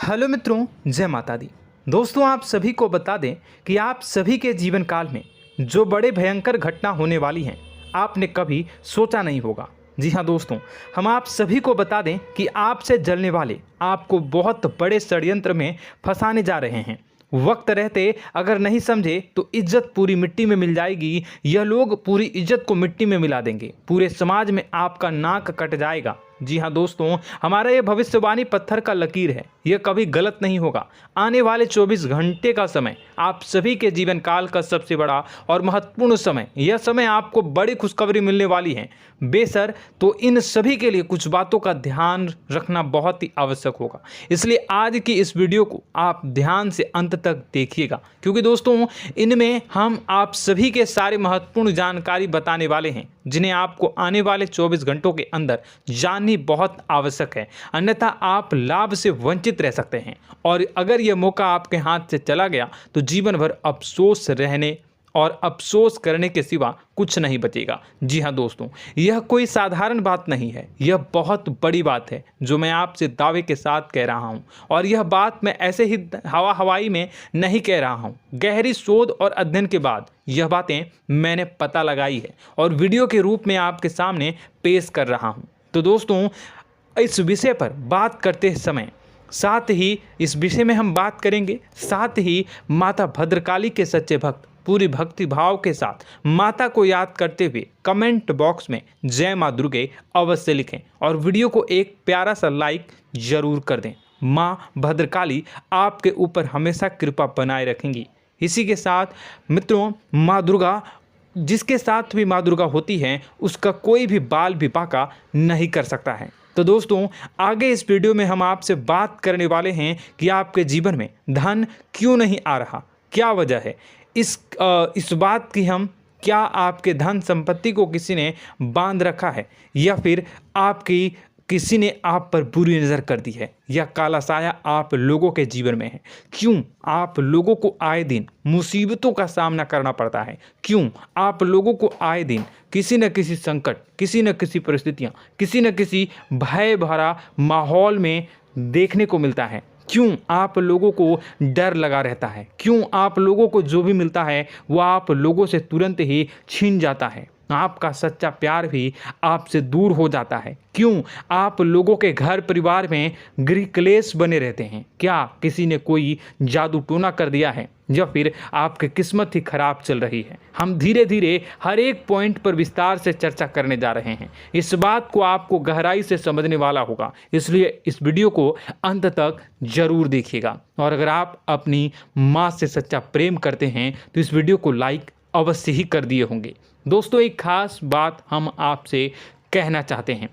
Hello मित्रों, जय माता दी। दोस्तों, आप सभी को बता दें कि आप सभी के जीवन काल में जो बड़े भयंकर घटना होने वाली हैं, आपने कभी सोचा नहीं होगा। जी हाँ दोस्तों, हम आप सभी को बता दें कि आपसे जलने वाले आपको बहुत बड़े षड्यंत्र में फंसाने जा रहे हैं। वक्त रहते अगर नहीं समझे तो इज्जत पूरी मिट्टी में मिल जाएगी। यह लोग पूरी इज्जत को मिट्टी में मिला देंगे। पूरे समाज में आपका नाक कट जाएगा। जी हाँ दोस्तों, हमारा ये भविष्यवाणी पत्थर का लकीर है, यह कभी गलत नहीं होगा। आने वाले 24 घंटे का समय आप सभी के जीवन काल का सबसे बड़ा और महत्वपूर्ण समय। यह समय आपको बड़ी खुशखबरी मिलने वाली है बेसर, तो इन सभी के लिए कुछ बातों का ध्यान रखना बहुत ही आवश्यक होगा। इसलिए आज की इस वीडियो को आप ध्यान से अंत तक देखिएगा, क्योंकि दोस्तों इनमें हम आप सभी के सारे महत्वपूर्ण जानकारी बताने वाले हैं, जिन्हें आपको आने वाले 24 घंटों के अंदर जाननी बहुत आवश्यक है। अन्यथा आप लाभ से वंचित रह सकते हैं, और अगर यह मौका आपके हाथ से चला गया तो जीवन भर अफसोस रहने और अफसोस करने के सिवा कुछ नहीं बचेगा। जी हाँ दोस्तों, यह कोई साधारण बात नहीं है, यह बहुत बड़ी बात है जो मैं आपसे दावे के साथ कह रहा हूँ। और यह बात मैं ऐसे ही हवाई में नहीं कह रहा हूँ। गहरी शोध और अध्ययन के बाद यह बातें मैंने पता लगाई है और वीडियो के रूप में आपके सामने पेश कर रहा हूँ। तो दोस्तों, इस विषय पर बात करते समय साथ ही इस विषय में हम बात करेंगे, साथ ही माता भद्रकाली के सच्चे भक्त पूरी भक्ति भाव के साथ माता को याद करते हुए कमेंट बॉक्स में जय माँ दुर्गे अवश्य लिखें और वीडियो को एक प्यारा सा लाइक जरूर कर दें। माँ भद्रकाली आपके ऊपर हमेशा कृपा बनाए रखेंगी। इसी के साथ मित्रों, माँ दुर्गा, जिसके साथ भी माँ दुर्गा होती हैं, उसका कोई भी बाल भी बांका नहीं कर सकता है। तो दोस्तों, आगे इस वीडियो में हम आपसे बात करने वाले हैं कि आपके जीवन में धन क्यों नहीं आ रहा, क्या वजह है इस बात की। हम क्या आपके धन संपत्ति को किसी ने बांध रखा है, या फिर आपकी किसी ने आप पर बुरी नज़र कर दी है, या काला साया आप लोगों के जीवन में है। क्यों आप लोगों को आए दिन मुसीबतों का सामना करना पड़ता है, क्यों आप लोगों को आए दिन किसी न किसी संकट, किसी न किसी परिस्थितियाँ, किसी न किसी भय भरा माहौल में देखने को मिलता है, क्यों आप लोगों को डर लगा रहता है, क्यों आप लोगों को जो भी मिलता है वो आप लोगों से तुरंत ही छीन जाता है, आपका सच्चा प्यार भी आपसे दूर हो जाता है, क्यों आप लोगों के घर परिवार में गृह क्लेश बने रहते हैं। क्या किसी ने कोई जादू टोना कर दिया है, या फिर आपकी किस्मत ही खराब चल रही है। हम धीरे धीरे हर एक पॉइंट पर विस्तार से चर्चा करने जा रहे हैं। इस बात को आपको गहराई से समझने वाला होगा, इसलिए इस वीडियो को अंत तक जरूर देखिएगा। और अगर आप अपनी माँ से सच्चा प्रेम करते हैं तो इस वीडियो को लाइक अवश्य ही कर दिए होंगे। दोस्तों, एक खास बात हम आपसे कहना चाहते हैं।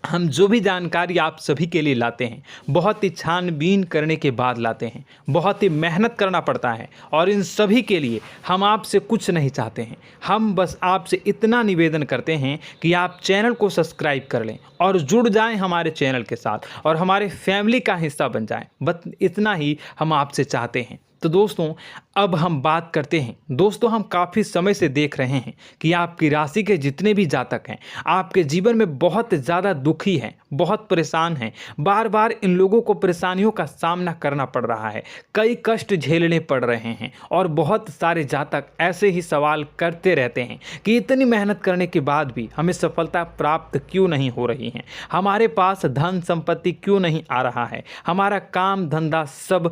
हम जो भी जानकारी आप सभी के लिए लाते हैं, बहुत ही छानबीन करने के बाद लाते हैं, बहुत ही मेहनत करना पड़ता है, और इन सभी के लिए हम आपसे कुछ नहीं चाहते हैं। हम बस आपसे इतना निवेदन करते हैं कि आप चैनल को सब्सक्राइब कर लें और जुड़ जाएं हमारे चैनल के साथ और हमारे फैमिली का हिस्सा बन जाएं। बस इतना ही हम आपसे चाहते हैं। तो दोस्तों, अब हम बात करते हैं। दोस्तों, हम काफ़ी समय से देख रहे हैं कि आपकी राशि के जितने भी जातक हैं, आपके जीवन में बहुत ज़्यादा दुखी हैं, बहुत परेशान हैं। बार बार इन लोगों को परेशानियों का सामना करना पड़ रहा है, कई कष्ट झेलने पड़ रहे हैं, और बहुत सारे जातक ऐसे ही सवाल करते रहते हैं कि इतनी मेहनत करने के बाद भी हमें सफलता प्राप्त क्यों नहीं हो रही है, हमारे पास धन संपत्ति क्यों नहीं आ रहा है, हमारा काम धंधा सब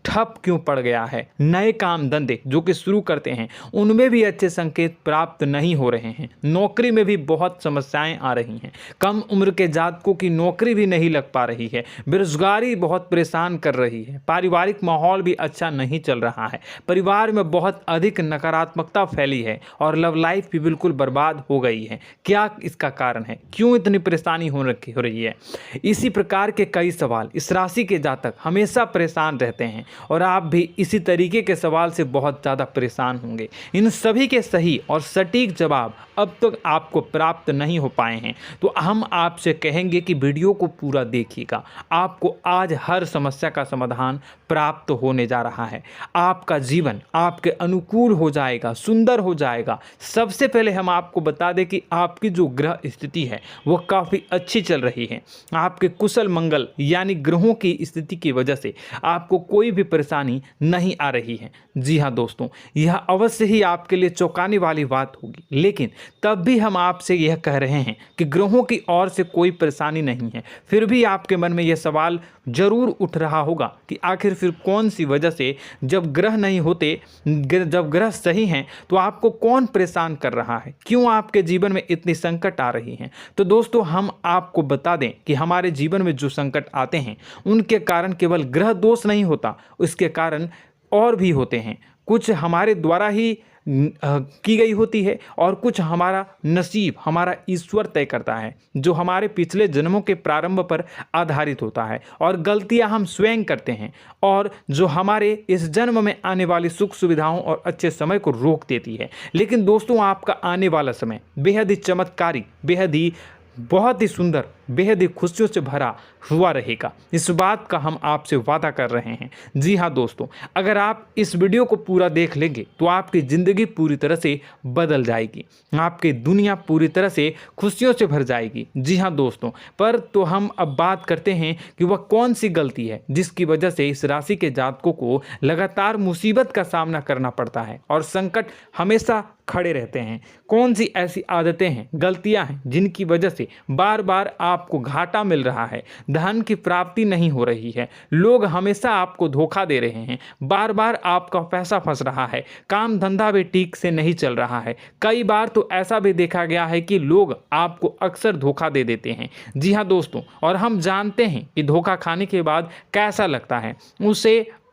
ठप क्यों पड़ गया है, नए काम धंधे जो कि शुरू करते हैं उनमें भी अच्छे संकेत प्राप्त नहीं हो रहे हैं, नौकरी में भी बहुत समस्याएं आ रही हैं, कम उम्र के जातकों की नौकरी भी नहीं लग पा रही है, बेरोजगारी बहुत परेशान कर रही है, पारिवारिक माहौल भी अच्छा नहीं चल रहा है, परिवार में बहुत अधिक नकारात्मकता फैली है, और लव लाइफ भी बिल्कुल बर्बाद हो गई है। क्या इसका कारण है, क्यों इतनी परेशानी हो रही है? इसी प्रकार के कई सवाल इस राशि के जातक हमेशा परेशान रहते हैं, और आप भी इसी तरीके के सवाल से बहुत ज़्यादा परेशान होंगे। इन सभी के सही और सटीक जवाब अब तक आपको प्राप्त नहीं हो पाए हैं, तो हम आपसे कहेंगे कि वीडियो को पूरा देखिएगा। आपको आज हर समस्या का समाधान प्राप्त होने जा रहा है। आपका जीवन आपके अनुकूल हो जाएगा, सुंदर हो जाएगा। सबसे पहले हम आपको बता दें कि आपकी जो ग्रह स्थिति है वो काफ़ी अच्छी चल रही है। आपके कुशल मंगल यानी ग्रहों की स्थिति की वजह से आपको कोई भी परेशानी नहीं आ रही है। जी हाँ दोस्तों, यह अवश्य ही आपके लिए चौंकाने वाली बात होगी, लेकिन तब भी हम आपसे यह कह रहे हैं कि ग्रहों की ओर से कोई परेशानी नहीं है। फिर भी आपके मन में यह सवाल जरूर उठ रहा होगा कि आखिर फिर कौन सी वजह से, जब ग्रह नहीं होते, जब ग्रह सही हैं, तो आपको कौन परेशान कर रहा है, क्यों आपके जीवन में इतनी संकट आ रही हैं। तो दोस्तों, हम आपको बता दें कि हमारे जीवन में जो संकट आते हैं उनके कारण केवल ग्रह दोष नहीं होता, उसके कारण और भी होते हैं। कुछ हमारे द्वारा ही की गई होती है और कुछ हमारा नसीब, हमारा ईश्वर तय करता है, जो हमारे पिछले जन्मों के प्रारंभ पर आधारित होता है। और गलतियां हम स्वयं करते हैं और जो हमारे इस जन्म में आने वाली सुख सुविधाओं और अच्छे समय को रोक देती है। लेकिन दोस्तों, आपका आने वाला समय बेहद ही चमत्कारी, बेहद ही बहुत ही सुंदर, बेहद ही खुशियों से भरा हुआ रहेगा। इस बात का हम आपसे वादा कर रहे हैं। जी हाँ दोस्तों, अगर आप इस वीडियो को पूरा देख लेंगे तो आपकी ज़िंदगी पूरी तरह से बदल जाएगी, आपकी दुनिया पूरी तरह से खुशियों से भर जाएगी। जी हाँ दोस्तों, पर तो हम अब बात करते हैं कि वह कौन सी गलती है जिसकी वजह से इस राशि के जातकों को लगातार मुसीबत का सामना करना पड़ता है और संकट हमेशा खड़े रहते हैं। कौन सी ऐसी आदतें हैं, गलतियां हैं जिनकी वजह से बार बार आपको घाटा मिल रहा है, धन की प्राप्ति नहीं हो रही है, लोग हमेशा आपको धोखा दे रहे हैं, बार बार आपका पैसा फंस रहा है, काम धंधा भी ठीक से नहीं चल रहा है। कई बार तो ऐसा भी देखा गया है कि लोग आपको अक्सर धोखा दे देते हैं। जी हाँ दोस्तों, और हम जानते हैं कि धोखा खाने के बाद कैसा लगता है।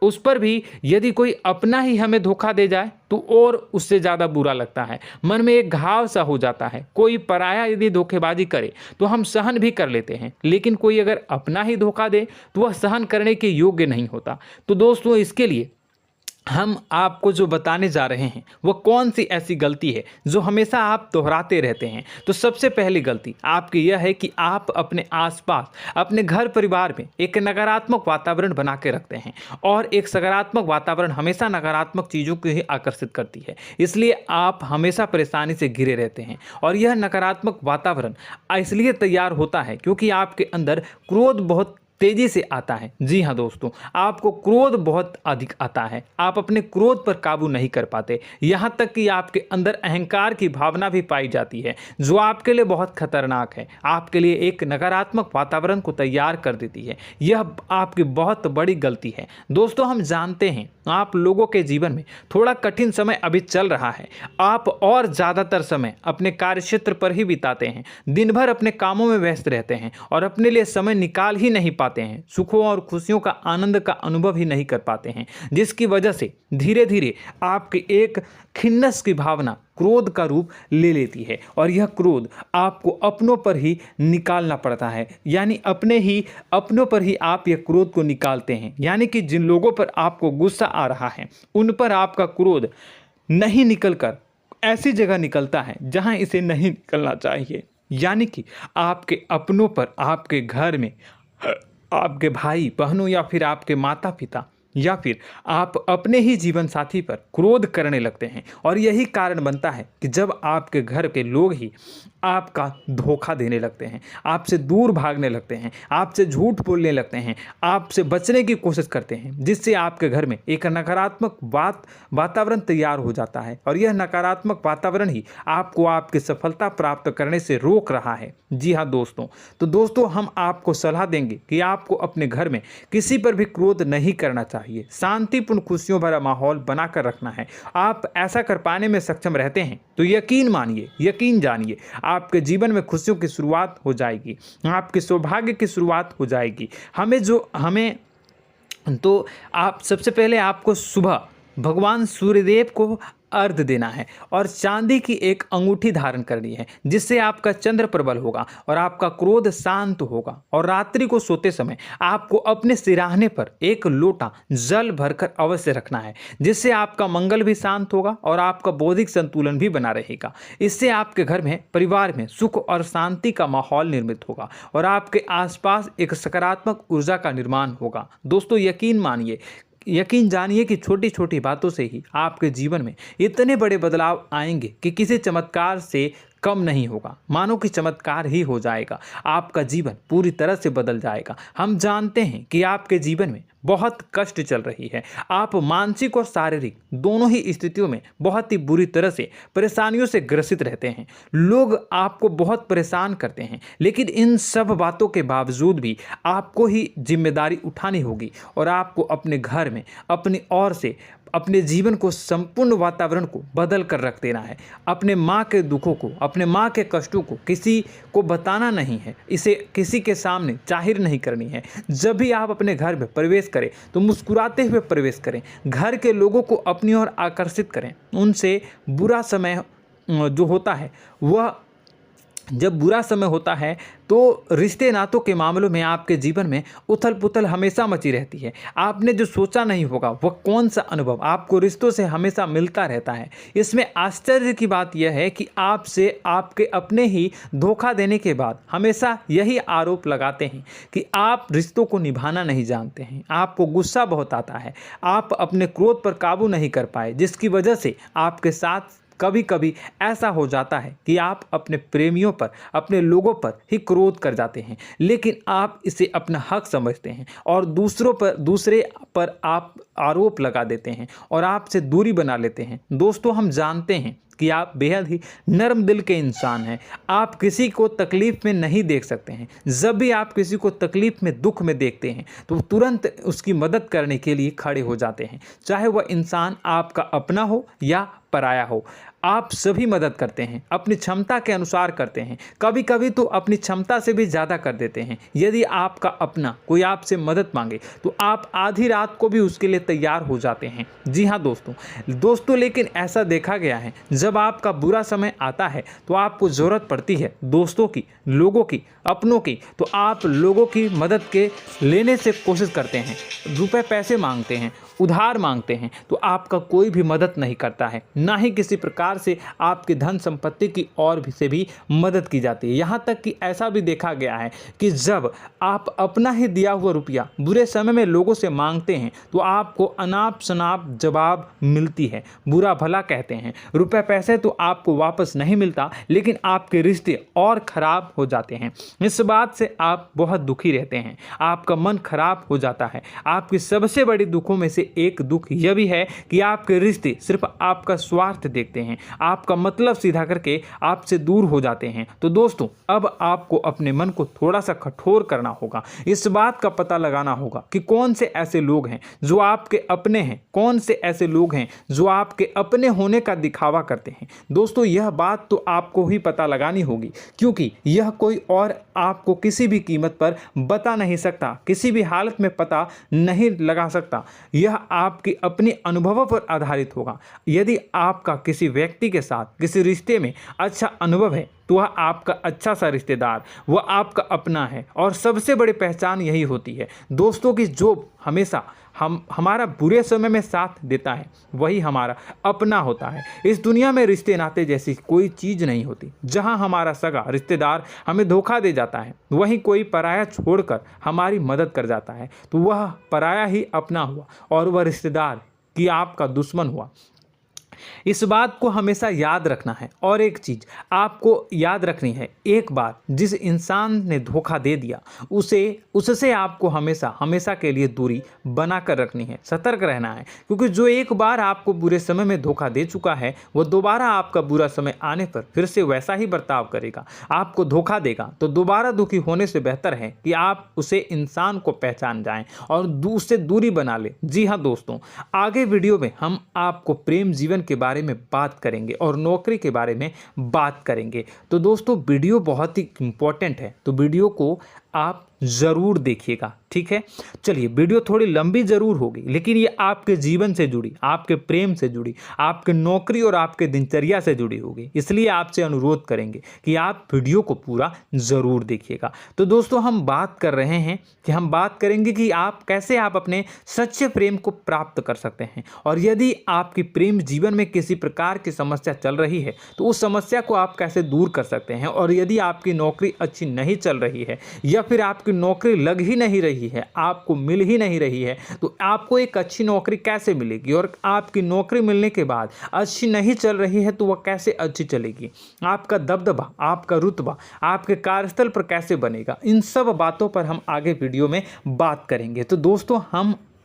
उस पर भी यदि कोई अपना ही हमें धोखा दे जाए तो और उससे ज़्यादा बुरा लगता है, मन में एक घाव सा हो जाता है। कोई पराया यदि धोखेबाजी करे तो हम सहन भी कर लेते हैं, लेकिन कोई अगर अपना ही धोखा दे तो वह सहन करने के योग्य नहीं होता। तो दोस्तों, इसके लिए हम आपको जो बताने जा रहे हैं वो कौन सी ऐसी गलती है जो हमेशा आप दोहराते रहते हैं। तो सबसे पहली गलती आपकी यह है कि आप अपने आसपास, अपने घर परिवार में एक नकारात्मक वातावरण बना के रखते हैं, और एक सकारात्मक वातावरण हमेशा नकारात्मक चीज़ों को ही आकर्षित करती है। इसलिए आप हमेशा परेशानी से घिरे रहते हैं, और यह नकारात्मक वातावरण इसलिए तैयार होता है क्योंकि आपके अंदर क्रोध बहुत तेजी से आता है। जी हाँ दोस्तों, आपको क्रोध बहुत अधिक आता है, आप अपने क्रोध पर काबू नहीं कर पाते, यहाँ तक कि आपके अंदर अहंकार की भावना भी पाई जाती है, जो आपके लिए बहुत खतरनाक है, आपके लिए एक नकारात्मक वातावरण को तैयार कर देती है। यह आपकी बहुत बड़ी गलती है। दोस्तों, हम जानते हैं आप लोगों के जीवन में थोड़ा कठिन समय अभी चल रहा है। आप और ज़्यादातर समय अपने कार्यक्षेत्र पर ही बिताते हैं, दिन भर अपने कामों में व्यस्त रहते हैं और अपने लिए समय निकाल ही नहीं पाते हैं, सुखों और खुशियों का आनंद का अनुभव ही नहीं कर पाते हैं, जिसकी वजह से धीरे धीरे आपकी एक खिन्नस की भावना क्रोध का रूप ले लेती है, और यह क्रोध आपको अपनों पर ही निकालना पड़ता है। यानी अपनों पर ही आप यह क्रोध को निकालते हैं। यानी कि जिन लोगों पर आपको गुस्सा आ रहा है उन पर आपका क्रोध नहीं निकलकर ऐसी जगह निकलता है जहां इसे नहीं निकलना चाहिए। यानी कि आपके अपनों पर, आपके घर में, आपके भाई बहनों या फिर आपके माता पिता या फिर आप अपने ही जीवन साथी पर क्रोध करने लगते हैं, और यही कारण बनता है कि जब आपके घर के लोग ही आपका धोखा देने लगते हैं, आपसे दूर भागने लगते हैं, आपसे झूठ बोलने लगते हैं, आपसे बचने की कोशिश करते हैं, जिससे आपके घर में एक नकारात्मक वातावरण तैयार हो जाता है, और यह नकारात्मक वातावरण ही आपको आपकी सफलता प्राप्त करने से रोक रहा है। जी हाँ दोस्तों, तो दोस्तों, हम आपको सलाह देंगे कि आपको अपने घर में किसी पर भी क्रोध नहीं करना चाहिए, शांतिपूर्ण खुशियों भरा माहौल बनाकर रखना है। आप ऐसा कर पाने में सक्षम रहते हैं तो यकीन मानिए, यकीन जानिए, आपके जीवन में खुशियों की शुरुआत हो जाएगी, आपके सौभाग्य की शुरुआत हो जाएगी। आप सबसे पहले आपको सुबह भगवान सूर्यदेव को अर्घ्य देना है और चांदी की एक अंगूठी धारण करनी है, जिससे आपका चंद्र प्रबल होगा और आपका क्रोध शांत होगा। और रात्रि को सोते समय आपको अपने सिरहाने पर एक लोटा जल भरकर अवश्य रखना है, जिससे आपका मंगल भी शांत होगा और आपका बौद्धिक संतुलन भी बना रहेगा। इससे आपके घर में, परिवार में सुख और शांति का माहौल निर्मित होगा और आपके आसपास एक सकारात्मक ऊर्जा का निर्माण होगा। दोस्तों, यकीन जानिए कि छोटी छोटी बातों से ही आपके जीवन में इतने बड़े बदलाव आएंगे कि किसी चमत्कार से कम नहीं होगा। मानो कि चमत्कार ही हो जाएगा, आपका जीवन पूरी तरह से बदल जाएगा। हम जानते हैं कि आपके जीवन में बहुत कष्ट चल रही है, आप मानसिक और शारीरिक दोनों ही स्थितियों में बहुत ही बुरी तरह से परेशानियों से ग्रसित रहते हैं। लोग आपको बहुत परेशान करते हैं, लेकिन इन सब बातों के बावजूद भी आपको ही जिम्मेदारी उठानी होगी और आपको अपने घर में अपनी ओर से अपने जीवन को, संपूर्ण वातावरण को बदल कर रख देना है। अपने माँ के दुखों को, अपने माँ के कष्टों को किसी को बताना नहीं है, इसे किसी के सामने जाहिर नहीं करनी है। जब भी आप अपने घर में प्रवेश करें तो मुस्कुराते हुए प्रवेश करें, घर के लोगों को अपनी ओर आकर्षित करें। उनसे बुरा समय जो होता है वह जब बुरा समय होता है तो रिश्ते नातों के मामलों में आपके जीवन में उथल पुथल हमेशा मची रहती है। आपने जो सोचा नहीं होगा वह कौन सा अनुभव आपको रिश्तों से हमेशा मिलता रहता है। इसमें आश्चर्य की बात यह है कि आपसे आपके अपने ही धोखा देने के बाद हमेशा यही आरोप लगाते हैं कि आप रिश्तों को निभाना नहीं जानते हैं, आपको गुस्सा बहुत आता है, आप अपने क्रोध पर काबू नहीं कर पाए, जिसकी वजह से आपके साथ कभी कभी ऐसा हो जाता है कि आप अपने प्रेमियों पर, अपने लोगों पर ही क्रोध कर जाते हैं, लेकिन आप इसे अपना हक समझते हैं और दूसरे पर आप आरोप लगा देते हैं और आपसे दूरी बना लेते हैं। दोस्तों, हम जानते हैं कि आप बेहद ही नर्म दिल के इंसान हैं। आप किसी को तकलीफ में नहीं देख सकते हैं। जब भी आप किसी को तकलीफ में, दुख में देखते हैं तो तुरंत उसकी मदद करने के लिए खड़े हो जाते हैं, चाहे वह इंसान आपका अपना हो या पराया हो। आप सभी मदद करते हैं, अपनी क्षमता के अनुसार करते हैं, कभी कभी तो अपनी क्षमता से भी ज़्यादा कर देते हैं। यदि आपका अपना कोई आपसे मदद मांगे तो आप आधी रात को भी उसके लिए तैयार हो जाते हैं। जी हाँ दोस्तों, लेकिन ऐसा देखा गया है, जब आपका बुरा समय आता है तो आपको ज़रूरत पड़ती है दोस्तों की, लोगों की, अपनों की, तो आप लोगों की मदद के लेने से कोशिश करते हैं, रुपए पैसे मांगते हैं, उधार मांगते हैं, तो आपका कोई भी मदद नहीं करता है, ना ही किसी प्रकार से आपकी धन संपत्ति की ओर से भी मदद की जाती है। यहाँ तक कि ऐसा भी देखा गया है कि जब आप अपना ही दिया हुआ रुपया बुरे समय में लोगों से मांगते हैं तो आपको अनाप शनाप जवाब मिलती है, बुरा भला कहते हैं। रुपए पैसे तो आपको वापस नहीं मिलता, लेकिन आपके रिश्ते और खराब हो जाते हैं। इस बात से आप बहुत दुखी रहते हैं, आपका मन खराब हो जाता है। आपकी सबसे बड़ी दुखों में से एक दुख यह भी है कि आपके रिश्ते सिर्फ आपका स्वार्थ देखते हैं, आपका मतलब सीधा करके आपसे दूर हो जाते हैं। तो दोस्तों, अब आपको अपने मन को थोड़ा सा कठोर करना होगा, इस बात का पता लगाना होगा कि कौन से ऐसे लोग हैं जो आपके अपने हैं, कौन से ऐसे लोग हैं जो आपके अपने होने का दिखावा करते हैं। दोस्तों, यह बात तो आपको ही पता लगानी होगी, क्योंकि यह कोई और आपको किसी भी कीमत पर बता नहीं सकता, किसी भी हालत में पता नहीं लगा सकता। यह आपके अपने अनुभवों पर आधारित होगा। यदि आपका किसी व्यक्ति के साथ किसी रिश्ते में अच्छा अनुभव है तो वह आपका अच्छा सा रिश्तेदार, वह आपका अपना है। और सबसे बड़ी पहचान यही होती है दोस्तों की जो हमेशा हमारा बुरे समय में साथ देता है वही हमारा अपना होता है। इस दुनिया में रिश्ते नाते जैसी कोई चीज़ नहीं होती। जहां हमारा सगा रिश्तेदार हमें धोखा दे जाता है, वहीं कोई पराया छोड़कर हमारी मदद कर जाता है, तो वह पराया ही अपना हुआ और वह रिश्तेदार की आपका दुश्मन हुआ। इस बात को हमेशा याद रखना है। और एक चीज़ आपको याद रखनी है, एक बार जिस इंसान ने धोखा दे दिया उससे आपको हमेशा के लिए दूरी बना कर रखनी है, सतर्क रहना है। क्योंकि जो एक बार आपको बुरे समय में धोखा दे चुका है वो दोबारा आपका बुरा समय आने पर फिर से वैसा ही बर्ताव करेगा, आपको धोखा देगा। तो दोबारा दुखी होने से बेहतर है कि आप उसे इंसान को पहचान जाएं और उससे दूरी बना लें। जी हाँ दोस्तों, आगे वीडियो में हम आपको प्रेम जीवन के बारे में बात करेंगे और नौकरी के बारे में बात करेंगे। तो दोस्तों, वीडियो बहुत ही इम्पोर्टेंट है, तो वीडियो को आप ज़रूर देखिएगा, ठीक है। चलिए, वीडियो थोड़ी लंबी ज़रूर होगी, लेकिन ये आपके जीवन से जुड़ी, आपके प्रेम से जुड़ी, आपके नौकरी और आपके दिनचर्या से जुड़ी होगी, इसलिए आपसे अनुरोध करेंगे कि आप वीडियो को पूरा ज़रूर देखिएगा। तो दोस्तों, हम बात कर रहे हैं कि हम बात करेंगे कि आप कैसे आप अपने सच्चे प्रेम को प्राप्त कर सकते हैं, और यदि आपकी प्रेम जीवन में किसी प्रकार की समस्या चल रही है तो उस समस्या को आप कैसे दूर कर सकते हैं, और यदि आपकी नौकरी अच्छी नहीं चल रही है या फिर आपकी नौकरी लग ही नहीं रही है, आपको मिल ही नहीं रही है, तो आपको एक अच्छी नौकरी कैसे मिलेगी, और आपकी नौकरी मिलने के बाद अच्छी नहीं चल रही है तो वह कैसे अच्छी चलेगी, आपका दबदबा, आपका रुतबा आपके कार्यस्थल पर कैसे बनेगा, इन सब बातों पर हम आगे वीडियो में बात करेंगे। तो दोस्तों,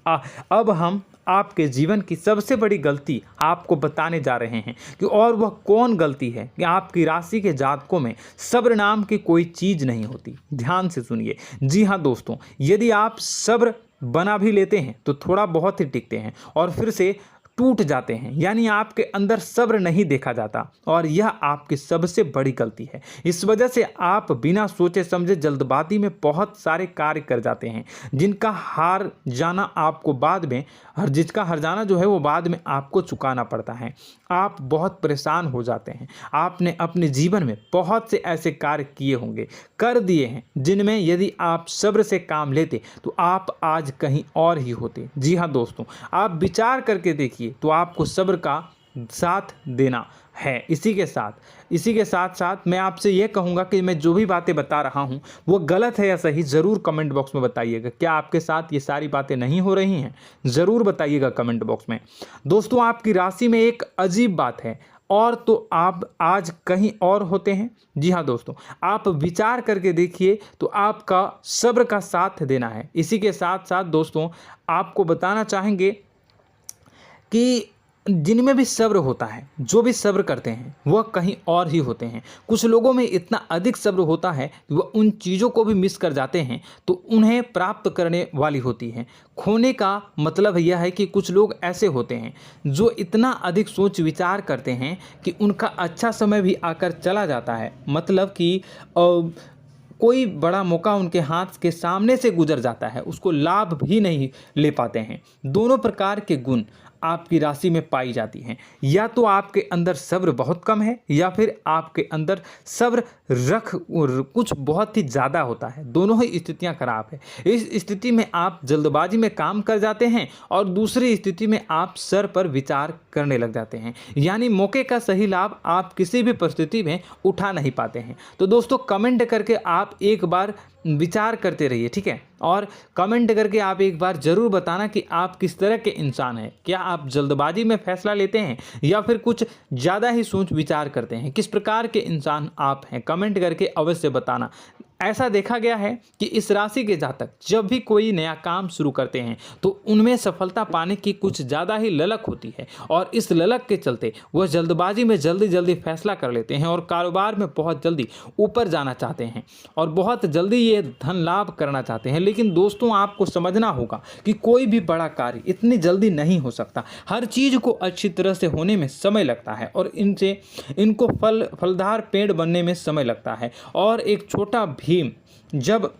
अब हम आपके जीवन की सबसे बड़ी गलती आपको बताने जा रहे हैं कि और वह कौन गलती है कि आपकी राशि के जातकों में सब्र नाम की कोई चीज़ नहीं होती। ध्यान से सुनिए। जी हाँ दोस्तों, यदि आप सब्र बना भी लेते हैं तो थोड़ा बहुत ही टिकते हैं और फिर से टूट जाते हैं, यानी आपके अंदर सब्र नहीं देखा जाता, और यह आपकी सबसे बड़ी गलती है। इस वजह से आप बिना सोचे समझे जल्दबाजी में बहुत सारे कार्य कर जाते हैं, जिसका हार जाना जो है वो बाद में आपको चुकाना पड़ता है। आप बहुत परेशान हो जाते हैं। आपने अपने जीवन में बहुत से ऐसे कार्य किए होंगे, कर दिए हैं, जिनमें यदि आप सब्र से काम लेते तो आप आज कहीं और ही होते। जी हाँ दोस्तों, आप विचार करके देखिए तो आपको सब्र का साथ देना है। इसी के साथ साथ मैं आपसे ये कहूँगा कि मैं जो भी बातें बता रहा हूँ वो गलत है या सही, ज़रूर कमेंट बॉक्स में बताइएगा। क्या आपके साथ ये सारी बातें नहीं हो रही हैं? ज़रूर बताइएगा कमेंट बॉक्स में। दोस्तों, आपकी राशि में एक अजीब बात है, और तो आप आज कहीं और होते हैं। जी हाँ दोस्तों, आप विचार करके देखिए तो आपका सब्र का साथ देना है। इसी के साथ साथ दोस्तों, आपको बताना चाहेंगे कि जिनमें भी सब्र होता है, जो भी सब्र करते हैं वह कहीं और ही होते हैं। कुछ लोगों में इतना अधिक सब्र होता है कि वह उन चीज़ों को भी मिस कर जाते हैं तो उन्हें प्राप्त करने वाली होती हैं। खोने का मतलब यह है कि कुछ लोग ऐसे होते हैं जो इतना अधिक सोच विचार करते हैं कि उनका अच्छा समय भी आकर चला जाता है, मतलब कि कोई बड़ा मौका उनके हाथ के सामने से गुजर जाता है, उसको लाभ भी नहीं ले पाते हैं। दोनों प्रकार के गुण आपकी राशि में पाई जाती हैं। या तो आपके अंदर सब्र बहुत कम है या फिर आपके अंदर सब्र कुछ बहुत ही ज़्यादा होता है। दोनों ही स्थितियां खराब है। इस स्थिति में आप जल्दबाजी में काम कर जाते हैं और दूसरी स्थिति में आप सर पर विचार करने लग जाते हैं, यानी मौके का सही लाभ आप किसी भी परिस्थिति में उठा नहीं पाते हैं। तो दोस्तों, कमेंट करके आप एक बार विचार करते रहिए, ठीक है, और कमेंट करके आप एक बार ज़रूर बताना कि आप किस तरह के इंसान हैं। क्या आप जल्दबाजी में फैसला लेते हैं या फिर कुछ ज़्यादा ही सोच विचार करते हैं? किस प्रकार के इंसान आप हैं, कमेंट करके अवश्य बताना। ऐसा देखा गया है कि इस राशि के जातक जब भी कोई नया काम शुरू करते हैं तो उनमें सफलता पाने की कुछ ज़्यादा ही ललक होती है, और इस ललक के चलते वह जल्दबाजी में जल्दी फैसला कर लेते हैं और कारोबार में बहुत जल्दी ऊपर जाना चाहते हैं और बहुत जल्दी ये धन लाभ करना चाहते हैं। लेकिन दोस्तों, आपको समझना होगा कि कोई भी बड़ा कार्य इतनी जल्दी नहीं हो सकता। हर चीज़ को अच्छी तरह से होने में समय लगता है और इनको फलदार पेड़ बनने में समय लगता है। और एक छोटा भीम जब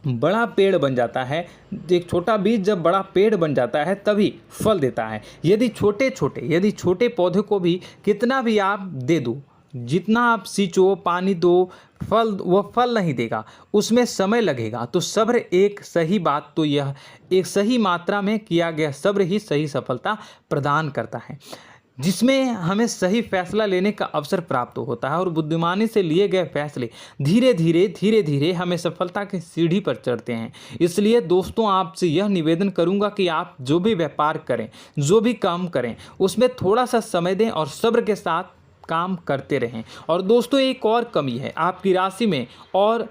बड़ा पेड़ बन जाता है, एक छोटा बीज जब बड़ा पेड़ बन जाता है तभी फल देता है। यदि छोटे पौधे को भी कितना भी आप दे दो, जितना आप सींचो, पानी दो, वह फल नहीं देगा, उसमें समय लगेगा। तो सब्र एक सही बात तो यह एक सही मात्रा में किया गया सब्र ही सही सफलता प्रदान करता है, जिसमें हमें सही फैसला लेने का अवसर प्राप्त होता है और बुद्धिमानी से लिए गए फैसले धीरे धीरे हमें सफलता की सीढ़ी पर चढ़ते हैं। इसलिए दोस्तों, आपसे यह निवेदन करूंगा कि आप जो भी व्यापार करें, जो भी काम करें, उसमें थोड़ा सा समय दें और सब्र के साथ काम करते रहें। और दोस्तों, एक और कमी है आपकी राशि में, और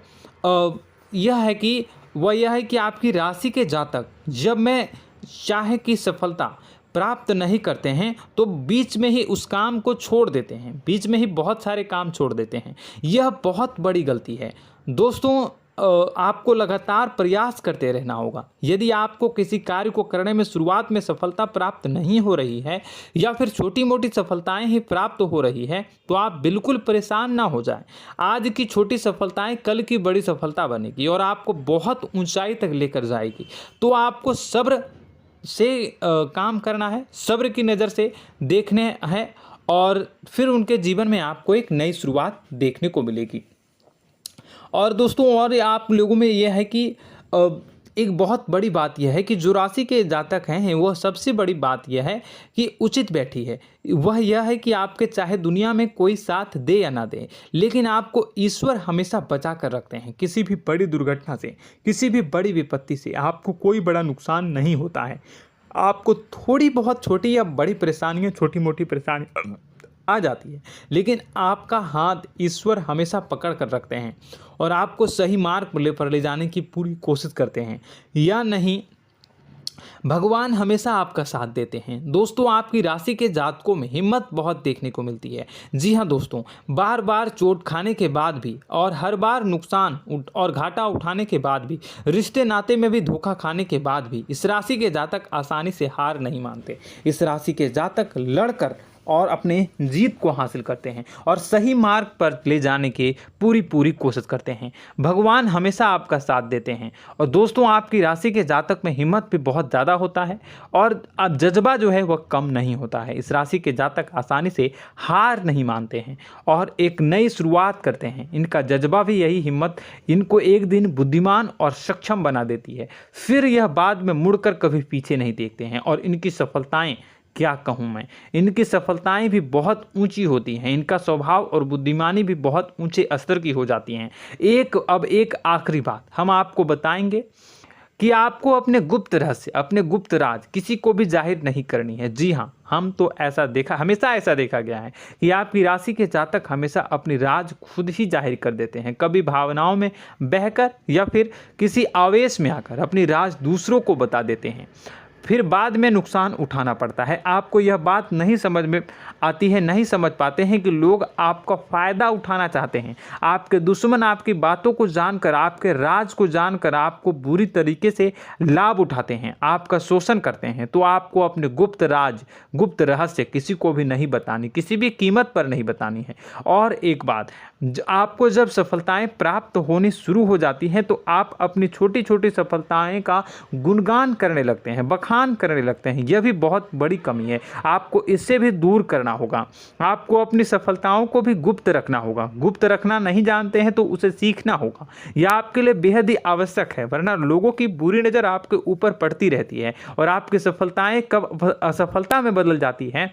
यह है कि आपकी राशि के जातक जब मैं चाहे कि सफलता प्राप्त नहीं करते हैं तो बीच में ही उस काम को छोड़ देते हैं, बीच में ही बहुत सारे काम छोड़ देते हैं। यह बहुत बड़ी गलती है दोस्तों। आपको लगातार प्रयास करते रहना होगा। यदि आपको किसी कार्य को करने में शुरुआत में सफलता प्राप्त नहीं हो रही है या फिर छोटी मोटी सफलताएं ही प्राप्त हो रही है तो आप बिल्कुल परेशान ना हो जाएं। आज की छोटी सफलताएं कल की बड़ी सफलता बनेगी और आपको बहुत ऊंचाई तक लेकर जाएगी। तो आपको सब्र से काम करना है, सब्र की नज़र से देखने हैं और फिर उनके जीवन में आपको एक नई शुरुआत देखने को मिलेगी। और दोस्तों और आप लोगों में यह है कि एक बहुत बड़ी बात यह है कि जो राशि के जातक हैं वह सबसे बड़ी बात यह है कि उचित बैठी है। वह यह है कि आपके चाहे दुनिया में कोई साथ दे या ना दे, लेकिन आपको ईश्वर हमेशा बचा कर रखते हैं। किसी भी बड़ी दुर्घटना से, किसी भी बड़ी विपत्ति से आपको कोई बड़ा नुकसान नहीं होता है। आपको थोड़ी बहुत छोटी या बड़ी परेशानियाँ, छोटी मोटी परेशानी आ जाती है, लेकिन आपका हाथ ईश्वर हमेशा पकड़ कर रखते हैं और आपको सही मार्ग पर ले जाने की पूरी कोशिश करते हैं। या नहीं, भगवान हमेशा आपका साथ देते हैं। दोस्तों आपकी राशि के जातकों में हिम्मत बहुत देखने को मिलती है। जी हाँ दोस्तों, बार बार चोट खाने के बाद भी और हर बार नुकसान और घाटा उठाने के बाद भी, रिश्ते नाते में भी धोखा खाने के बाद भी इस राशि के जातक आसानी से हार नहीं मानते। इस राशि के जातक लड़कर और अपने जीत को हासिल करते हैं और सही मार्ग पर ले जाने की पूरी कोशिश करते हैं। भगवान हमेशा आपका साथ देते हैं। और दोस्तों आपकी राशि के जातक में हिम्मत भी बहुत ज़्यादा होता है और अब जज्बा जो है वह कम नहीं होता है। इस राशि के जातक आसानी से हार नहीं मानते हैं और एक नई शुरुआत करते हैं। इनका जज्बा भी, यही हिम्मत इनको एक दिन बुद्धिमान और सक्षम बना देती है। फिर यह बाद में मुड़कर कभी पीछे नहीं देखते हैं और इनकी सफलताएं, क्या कहूँ मैं, इनकी सफलताएं भी बहुत ऊंची होती हैं। इनका स्वभाव और बुद्धिमानी भी बहुत ऊंचे स्तर की हो जाती हैं। अब एक आखिरी बात हम आपको बताएंगे कि आपको अपने गुप्त रहस्य, अपने गुप्त राज किसी को भी जाहिर नहीं करनी है। जी हाँ, हम तो हमेशा ऐसा देखा गया है कि आपकी राशि के जातक हमेशा अपनी राज खुद ही जाहिर कर देते हैं। कभी भावनाओं में बहकर या फिर किसी आवेश में आकर अपनी राज दूसरों को बता देते हैं, फिर बाद में नुकसान उठाना पड़ता है। आपको यह बात नहीं समझ में आती है, नहीं समझ पाते हैं कि लोग आपका फ़ायदा उठाना चाहते हैं। आपके दुश्मन आपकी बातों को जानकर, आपके राज को जानकर आपको बुरी तरीके से लाभ उठाते हैं, आपका शोषण करते हैं। तो आपको अपने गुप्त राज, गुप्त रहस्य किसी को भी नहीं बतानी, किसी भी कीमत पर नहीं बतानी है। और एक बात, आपको जब सफलताएं प्राप्त होनी शुरू हो जाती हैं तो आप अपनी छोटी छोटी सफलताएं का गुणगान करने लगते हैं, बखान करने लगते हैं। यह भी बहुत बड़ी कमी है, आपको इससे भी दूर करना होगा। आपको अपनी सफलताओं को भी गुप्त रखना होगा। गुप्त रखना नहीं जानते हैं तो उसे सीखना होगा। यह आपके लिए बेहद ही आवश्यक है, वरना लोगों की बुरी नज़र आपके ऊपर पड़ती रहती है और आपकी सफलताएं कब असफलता में बदल जाती हैं,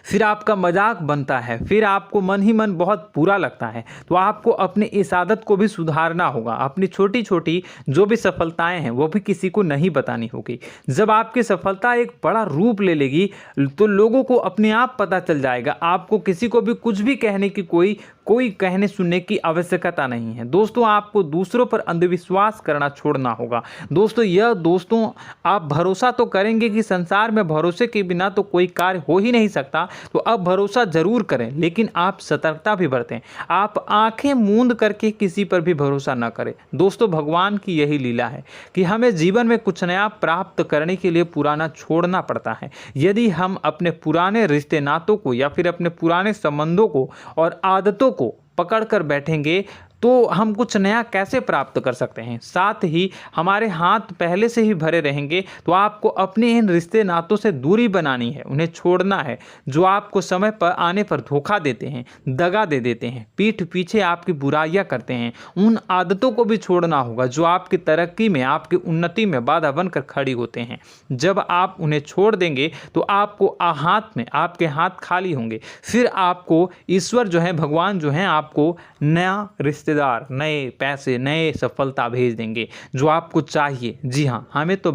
फिर आपका मजाक बनता है, फिर आपको मन ही मन बहुत बुरा लगता है। तो आपको अपनी इस आदत को भी सुधारना होगा। अपनी छोटी छोटी जो भी सफलताएं हैं वो भी किसी को नहीं बतानी होगी। जब आपकी सफलता एक बड़ा रूप ले लेगी तो लोगों को अपने आप पता चल जाएगा। आपको किसी को भी कुछ भी कहने की कोई कहने सुनने की आवश्यकता नहीं है। दोस्तों आपको दूसरों पर अंधविश्वास करना छोड़ना होगा। दोस्तों आप भरोसा तो करेंगे कि संसार में भरोसे के बिना तो कोई कार्य हो ही नहीं सकता, तो अब भरोसा जरूर करें, लेकिन आप सतर्कता भी बरतें। आप आंखें मूंद करके किसी पर भी भरोसा न करें। दोस्तों भगवान की यही लीला है कि हमें जीवन में कुछ नया प्राप्त करने के लिए पुराना छोड़ना पड़ता है। यदि हम अपने पुराने रिश्ते नातों को या फिर अपने पुराने संबंधों को और आदतों को पकड़ कर बैठेंगे तो हम कुछ नया कैसे प्राप्त कर सकते हैं। साथ ही हमारे हाथ पहले से ही भरे रहेंगे। तो आपको अपने इन रिश्ते नातों से दूरी बनानी है, उन्हें छोड़ना है जो आपको समय पर आने पर धोखा देते हैं, दगा दे देते हैं, पीठ पीछे आपकी बुराइयां करते हैं। उन आदतों को भी छोड़ना होगा जो आपकी तरक्की में, आपकी उन्नति में बाधा बनकर खड़ी होते हैं। जब आप उन्हें छोड़ देंगे तो आपके हाथ खाली होंगे। फिर आपको ईश्वर जो है, भगवान जो है, आपको नया रिश्तेदार, नए पैसे, नए सफलता भेज देंगे जो आपको चाहिए। जी हाँ, हमेशा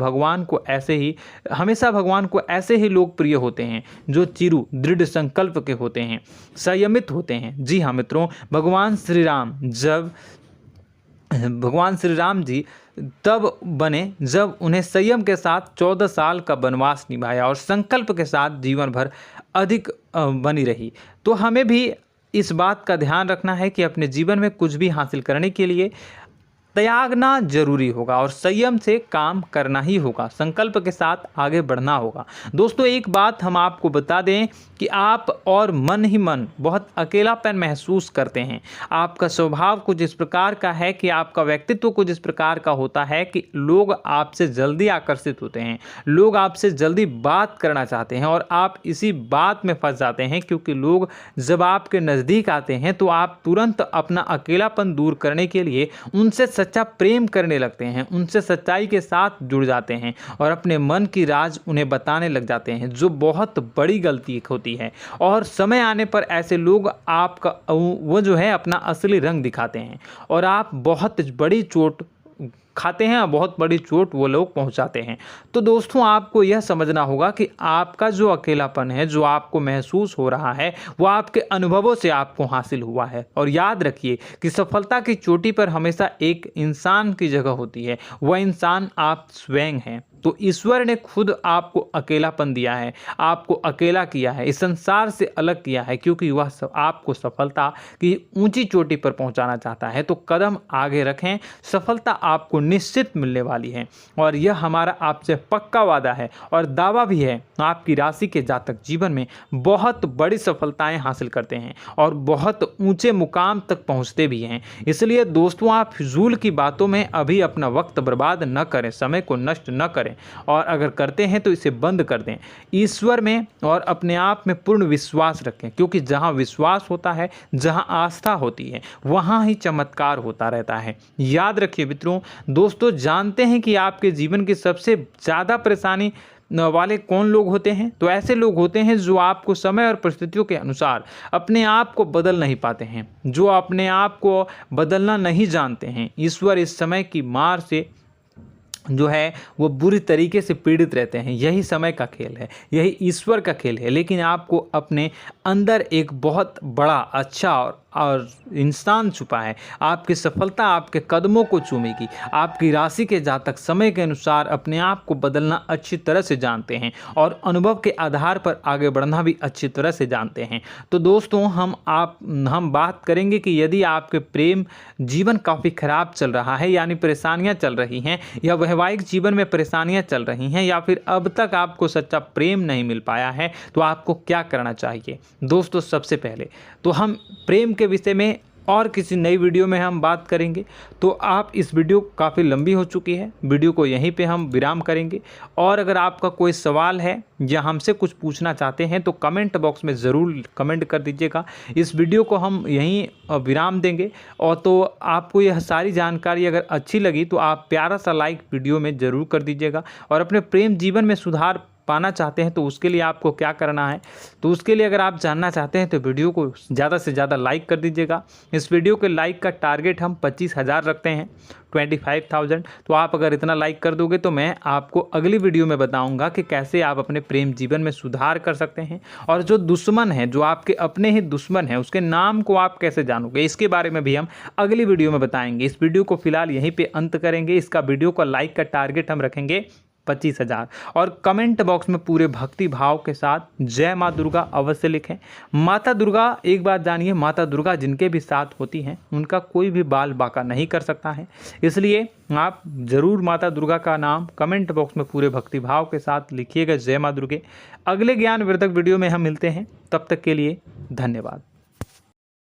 भगवान को ऐसे ही लोग प्रिय होते हैं जो चिरु दृढ़ संकल्प के होते हैं, संयमित होते हैं। जी हाँ मित्रों, भगवान श्री राम जी तब बने जब उन्हें संयम के साथ 14 साल का वनवास निभाया और संकल्प के साथ जीवन भर अधिक बनी रही। तो हमें भी इस बात का ध्यान रखना है कि अपने जीवन में कुछ भी हासिल करने के लिए त्यागना जरूरी होगा और संयम से काम करना ही होगा, संकल्प के साथ आगे बढ़ना होगा। दोस्तों एक बात हम आपको बता दें कि आप और मन ही मन बहुत अकेलापन महसूस करते हैं। आपका स्वभाव कुछ इस प्रकार का है कि आपका व्यक्तित्व कुछ इस प्रकार का होता है कि लोग आपसे जल्दी आकर्षित होते हैं, लोग आपसे जल्दी बात करना चाहते हैं और आप इसी बात में फंस जाते हैं, क्योंकि लोग जब आपके नज़दीक आते हैं तो आप तुरंत अपना अकेलापन दूर करने के लिए उनसे सच्चा प्रेम करने लगते हैं, उनसे सच्चाई के साथ जुड़ जाते हैं और अपने मन की राज उन्हें बताने लग जाते हैं, जो बहुत बड़ी गलती होती है। और समय आने पर ऐसे लोग आपका वो जो है अपना असली रंग दिखाते हैं और आप बहुत बड़ी चोट खाते हैं, बहुत बड़ी चोट वो लोग पहुंचाते हैं। तो दोस्तों आपको यह समझना होगा कि आपका जो अकेलापन है, जो आपको महसूस हो रहा है, वो आपके अनुभवों से आपको हासिल हुआ है। और याद रखिए कि सफलता की चोटी पर हमेशा एक इंसान की जगह होती है, वह इंसान आप स्वयं हैं। तो ईश्वर ने खुद आपको अकेलापन दिया है, आपको अकेला किया है, इस संसार से अलग किया है, क्योंकि वह आपको सफलता की ऊंची चोटी पर पहुंचाना चाहता है। तो कदम आगे रखें, सफलता आपको निश्चित मिलने वाली है और यह हमारा आपसे पक्का वादा है और दावा भी है। आपकी राशि के जातक जीवन में बहुत बड़ी सफलताएं हासिल करते हैं और बहुत ऊंचे मुकाम तक पहुंचते भी हैं। इसलिए दोस्तों आप फिजूल की बातों में अभी अपना वक्त बर्बाद न करें, समय को नष्ट न करें और अगर करते हैं तो इसे बंद कर दें। ईश्वर में और अपने आप में पूर्ण विश्वास रखें, क्योंकि जहां विश्वास होता है, जहां आस्था होती है, वहां ही चमत्कार होता रहता है। याद रखिए मित्रों, दोस्तों जानते हैं कि आपके जीवन की सबसे ज़्यादा परेशानी वाले कौन लोग होते हैं? तो ऐसे लोग होते हैं जो आपको समय और परिस्थितियों के अनुसार अपने आप को बदल नहीं पाते हैं, जो अपने आप को बदलना नहीं जानते हैं। ईश्वर इस समय की मार से जो है वो बुरी तरीके से पीड़ित रहते हैं। यही समय का खेल है, यही ईश्वर का खेल है। लेकिन आपको अपने अंदर एक बहुत बड़ा अच्छा और इंसान छुपा है। आपकी सफलता आपके कदमों को चूमेगी। आपकी राशि के जातक समय के अनुसार अपने आप को बदलना अच्छी तरह से जानते हैं और अनुभव के आधार पर आगे बढ़ना भी अच्छी तरह से जानते हैं। तो दोस्तों हम बात करेंगे कि यदि आपके प्रेम जीवन काफ़ी खराब चल रहा है, यानी परेशानियां चल रही हैं, या वैवाहिक जीवन में परेशानियां चल रही हैं, या फिर अब तक आपको सच्चा प्रेम नहीं मिल पाया है, तो आपको क्या करना चाहिए। दोस्तों सबसे पहले तो हम प्रेम के विषय में और किसी नई वीडियो में हम बात करेंगे। तो आप इस वीडियो काफ़ी लंबी हो चुकी है, वीडियो को यहीं पे हम विराम करेंगे। और अगर आपका कोई सवाल है या हमसे कुछ पूछना चाहते हैं तो कमेंट बॉक्स में ज़रूर कमेंट कर दीजिएगा। इस वीडियो को हम यहीं विराम देंगे। और तो आपको यह सारी जानकारी अगर अच्छी लगी तो आप प्यारा सा लाइक वीडियो में ज़रूर कर दीजिएगा। और अपने प्रेम जीवन में सुधार पाना चाहते हैं तो उसके लिए आपको क्या करना है, तो उसके लिए अगर आप जानना चाहते हैं तो वीडियो को ज़्यादा से ज़्यादा लाइक कर दीजिएगा। इस वीडियो के लाइक का टारगेट हम 25,000 रखते हैं, 25,000। तो आप अगर इतना लाइक कर दोगे तो मैं आपको अगली वीडियो में बताऊंगा कि कैसे आप अपने प्रेम जीवन में सुधार कर सकते हैं। और जो दुश्मन है, जो आपके अपने ही दुश्मन है, उसके नाम को आप कैसे जानोगे, इसके बारे में भी हम अगली वीडियो में बताएंगे। इस वीडियो को फिलहाल यहीं पर अंत करेंगे। इसका वीडियो का लाइक का टारगेट हम रखेंगे 25,000। और कमेंट बॉक्स में पूरे भक्ति भाव के साथ जय माँ दुर्गा अवश्य लिखें। माता दुर्गा, एक बात जानिए, माता दुर्गा जिनके भी साथ होती हैं उनका कोई भी बाल बांका नहीं कर सकता है। इसलिए आप ज़रूर माता दुर्गा का नाम कमेंट बॉक्स में पूरे भक्ति भाव के साथ लिखिएगा, जय माँ दुर्गे। अगले ज्ञानवर्धक वीडियो में हम मिलते हैं, तब तक के लिए धन्यवाद।